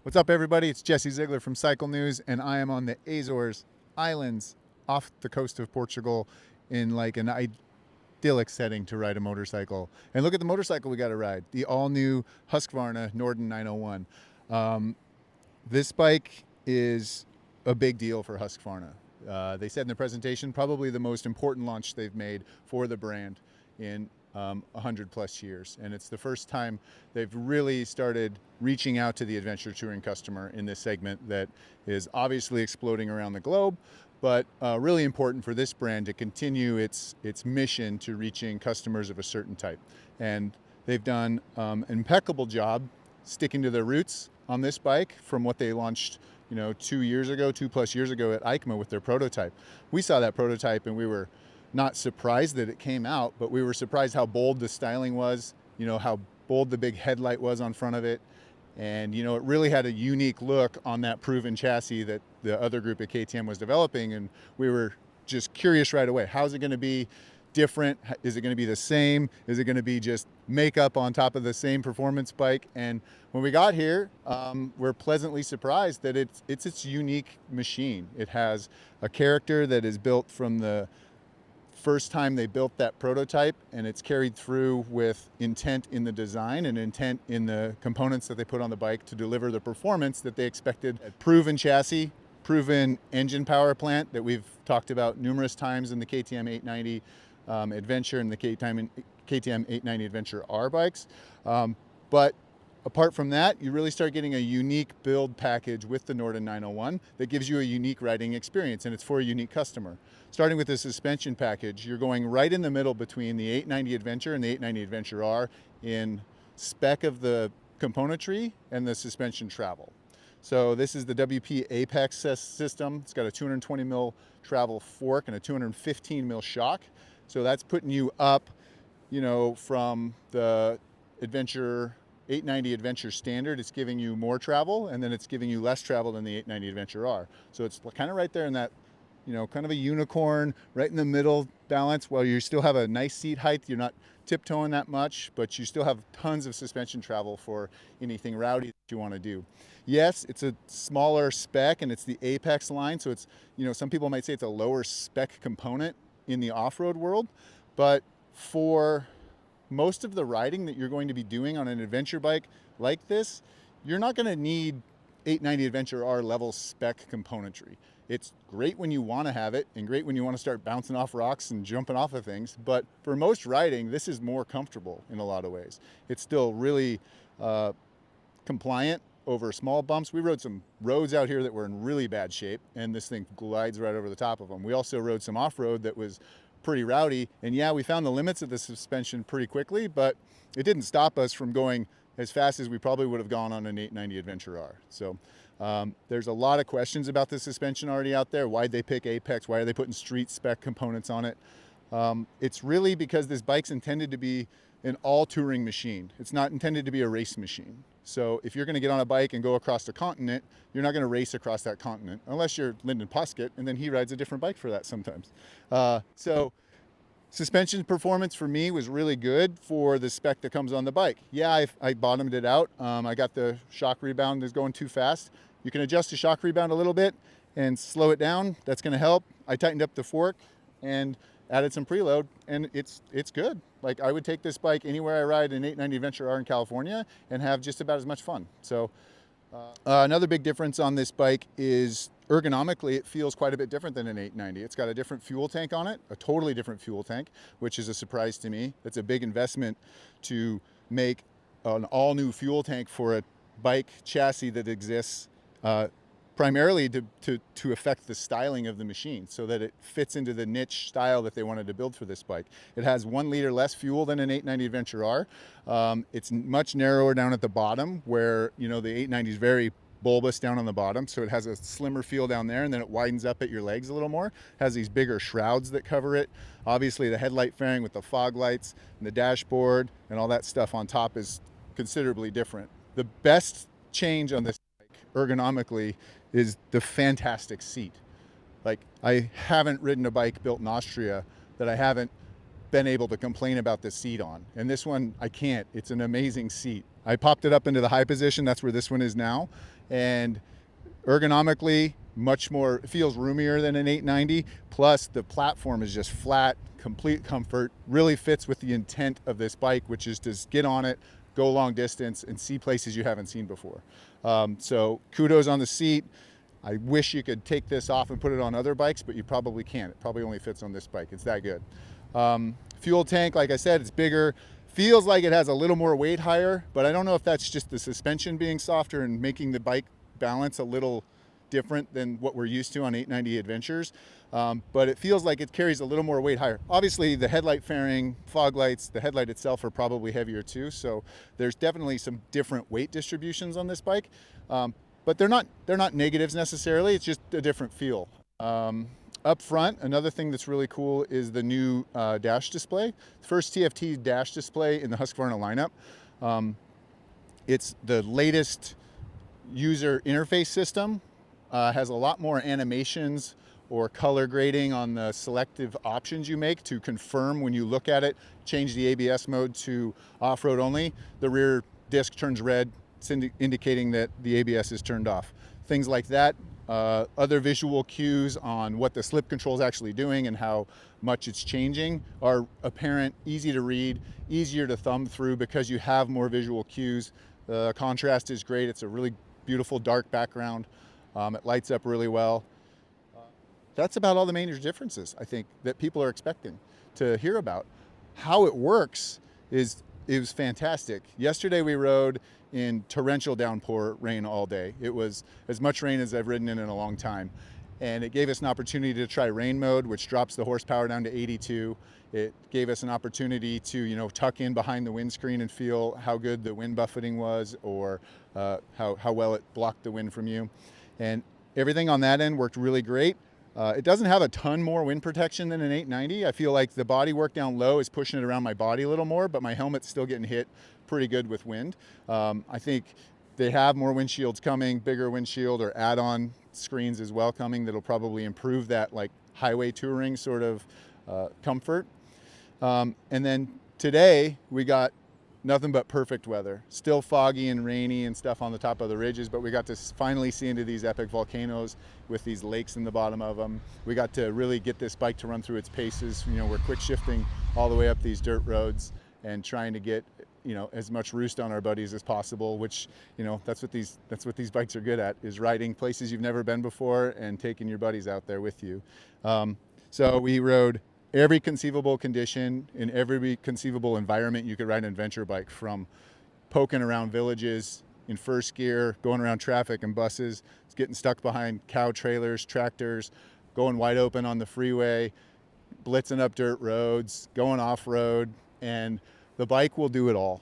What's up, everybody? It's Jesse Ziegler from Cycle News, and I am on the Azores Islands off the coast of Portugal in like an idyllic setting to ride a motorcycle. And look at the motorcycle we got to ride, the all-new Husqvarna Norden 901. This bike is a big deal for Husqvarna. They said in the presentation, probably the most important launch they've made for the brand in 100 plus years. And it's the first time they've really started reaching out to the adventure touring customer in this segment that is obviously exploding around the globe, but really important for this brand to continue its mission to reaching customers of a certain type. And they've done an impeccable job sticking to their roots on this bike from what they launched 2 plus years ago at EICMA with their prototype. We saw that prototype and we were not surprised that it came out, but we were surprised how bold the styling was, how bold the big headlight was on front of it. And, it really had a unique look on that proven chassis that the other group at KTM was developing. And we were just curious right away. How's it going to be different? Is it going to be the same? Is it going to be just makeup on top of the same performance bike? And when we got here, we're pleasantly surprised that it's its unique machine. It has a character that is built from the first time they built that prototype, and it's carried through with intent in the design and intent in the components that they put on the bike to deliver the performance that they expected. A proven chassis, proven engine power plant that we've talked about numerous times in the KTM 890 Adventure and the KTM 890 Adventure R bikes. But apart from that, you really start getting a unique build package with the Norden 901 that gives you a unique riding experience, and it's for a unique customer. Starting with the suspension package, you're going right in the middle between the 890 Adventure and the 890 Adventure R in spec of the componentry and the suspension travel. So this is the WP Apex system. It's got a 220 mil travel fork and a 215 mil shock. So that's putting you up, from the Adventure 890 Adventure Standard. It's giving you more travel, and then it's giving you less travel than the 890 Adventure R. So it's kind of right there in that, kind of a unicorn, right in the middle balance, while you still have a nice seat height. You're not tiptoeing that much, but you still have tons of suspension travel for anything rowdy that you want to do. Yes, it's a smaller spec, and it's the Apex line, so it's, some people might say it's a lower spec component in the off-road world, but for most of the riding that you're going to be doing on an adventure bike like this, you're not going to need 890 Adventure R level spec componentry. It's great when you want to have it and great when you want to start bouncing off rocks and jumping off of things, but for most riding, this is more comfortable in a lot of ways. It's still really compliant over small bumps. We rode some roads out here that were in really bad shape, and this thing glides right over the top of them. We also rode some off-road that was pretty rowdy, and yeah, we found the limits of the suspension pretty quickly, but it didn't stop us from going as fast as we probably would have gone on an 890 Adventure R. So there's a lot of questions about the suspension already out there. Why'd they pick Apex? Why are they putting street spec components on it? It's really because this bike's intended to be an all touring machine. It's not intended to be a race machine. So if you're going to get on a bike and go across the continent, you're not going to race across that continent unless you're Lyndon Poskett, and then he rides a different bike for that sometimes. So suspension performance for me was really good for the spec that comes on the bike. Yeah, I bottomed it out. I got the shock rebound that's going too fast. You can adjust the shock rebound a little bit and slow it down. That's going to help. I tightened up the fork and added some preload, and it's good. Like, I would take this bike anywhere I ride an 890 Adventure R in California and have just about as much fun. So another big difference on this bike is ergonomically, it feels quite a bit different than an 890. It's got a different fuel tank on it, a totally different fuel tank, which is a surprise to me. It's a big investment to make an all new fuel tank for a bike chassis that exists primarily to affect the styling of the machine so that it fits into the niche style that they wanted to build for this bike. It has 1 liter less fuel than an 890 Adventure R. It's much narrower down at the bottom where, the 890 is very bulbous down on the bottom, so it has a slimmer feel down there, and then it widens up at your legs a little more. It has these bigger shrouds that cover it. Obviously the headlight fairing with the fog lights and the dashboard and all that stuff on top is considerably different. The best change on this bike ergonomically is the fantastic seat. Like, I haven't ridden a bike built in Austria that I haven't been able to complain about the seat on. And this one, I can't. It's an amazing seat. I popped it up into the high position. That's where this one is now. and ergonomically much more, it feels roomier than an 890. Plus the platform is just flat, complete comfort, really fits with the intent of this bike, which is to get on it, go long distance, and see places you haven't seen before. So kudos on the seat. I wish you could take this off and put it on other bikes, but you probably can't. It probably only fits on this bike. It's that good. Fuel tank, like I said, it's bigger. Feels like it has a little more weight higher, but I don't know if that's just the suspension being softer and making the bike balance a little different than what we're used to on 890 Adventures. But it feels like it carries a little more weight higher. Obviously the headlight fairing, fog lights, the headlight itself are probably heavier too. So there's definitely some different weight distributions on this bike. But they're not negatives necessarily. It's just a different feel. Up front, another thing that's really cool is the new dash display. First TFT dash display in the Husqvarna lineup. It's the latest user interface system. Has a lot more animations or color grading on the selective options you make to confirm when you look at it, change the ABS mode to off-road only. The rear disc turns red. It's indicating that the ABS is turned off. Things like that. Other visual cues on what the slip control is actually doing and how much it's changing are apparent, easy to read, easier to thumb through because you have more visual cues. The contrast is great. It's a really beautiful dark background. It lights up really well. That's about all the major differences, I think, that people are expecting to hear about. How it works is fantastic. Yesterday we rode in torrential downpour rain all day. It was as much rain as I've ridden in a long time. And it gave us an opportunity to try rain mode, which drops the horsepower down to 82. It gave us an opportunity to, tuck in behind the windscreen and feel how good the wind buffeting was, or how well it blocked the wind from you. And everything on that end worked really great. It doesn't have a ton more wind protection than an 890. I feel like the body work down low is pushing it around my body a little more, but my helmet's still getting hit pretty good with wind. I think they have more windshields coming, bigger windshield or add-on screens as well coming that'll probably improve that like highway touring sort of comfort. And then today we got nothing but perfect weather. Still foggy and rainy and stuff on the top of the ridges, but we got to finally see into these epic volcanoes with these lakes in the bottom of them. We got to really get this bike to run through its paces. We're quick shifting all the way up these dirt roads and trying to get as much roost on our buddies as possible, which that's what these bikes are good at, is riding places you've never been before and taking your buddies out there with you. So we rode every conceivable condition in every conceivable environment you could ride an adventure bike, from poking around villages in first gear, going around traffic and buses, getting stuck behind cow trailers, tractors, going wide open on the freeway, blitzing up dirt roads, going off-road, and the bike will do it all.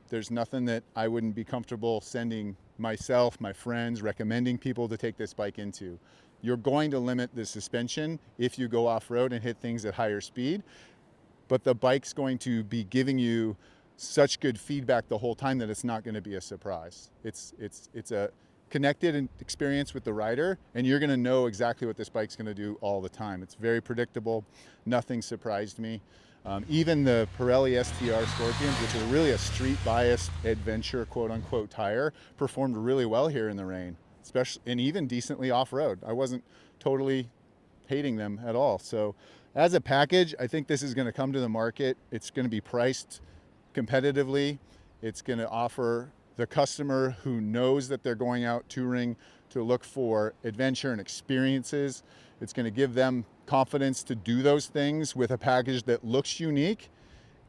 There's nothing that I wouldn't be comfortable sending myself, my friends, recommending people to take this bike into. You're going to limit the suspension if you go off-road and hit things at higher speed, but the bike's going to be giving you such good feedback the whole time that it's not going to be a surprise. It's a connected experience with the rider, and you're going to know exactly what this bike's going to do all the time. It's very predictable. Nothing surprised me. Even the Pirelli STR Scorpions, which are really a street-biased adventure quote-unquote tire, performed really well here in the rain, especially, and even decently off-road. I wasn't totally hating them at all. So as a package, I think this is going to come to the market. It's going to be priced competitively. It's going to offer the customer who knows that they're going out touring to look for adventure and experiences. It's going to give them confidence to do those things with a package that looks unique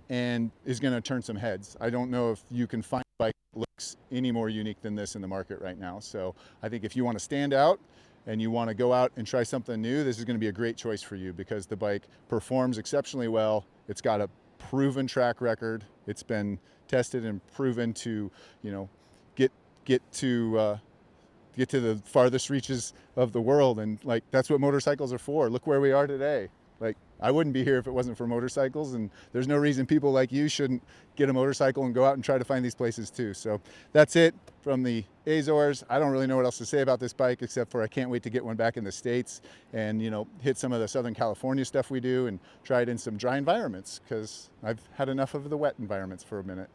and is going to turn some heads. I don't know if you can find a bike that looks any more unique than this in the market right now. So I think if you want to stand out and you want to go out and try something new, this is going to be a great choice for you, because the bike performs exceptionally well. It's got a proven track record. It's been tested and proven to, get to the farthest reaches of the world. And that's what motorcycles are for. Look where we are today. I wouldn't be here if it wasn't for motorcycles, and there's no reason people like you shouldn't get a motorcycle and go out and try to find these places too. So that's it from the Azores. I don't really know what else to say about this bike, except for I can't wait to get one back in the States and hit some of the Southern California stuff we do and try it in some dry environments, because I've had enough of the wet environments for a minute.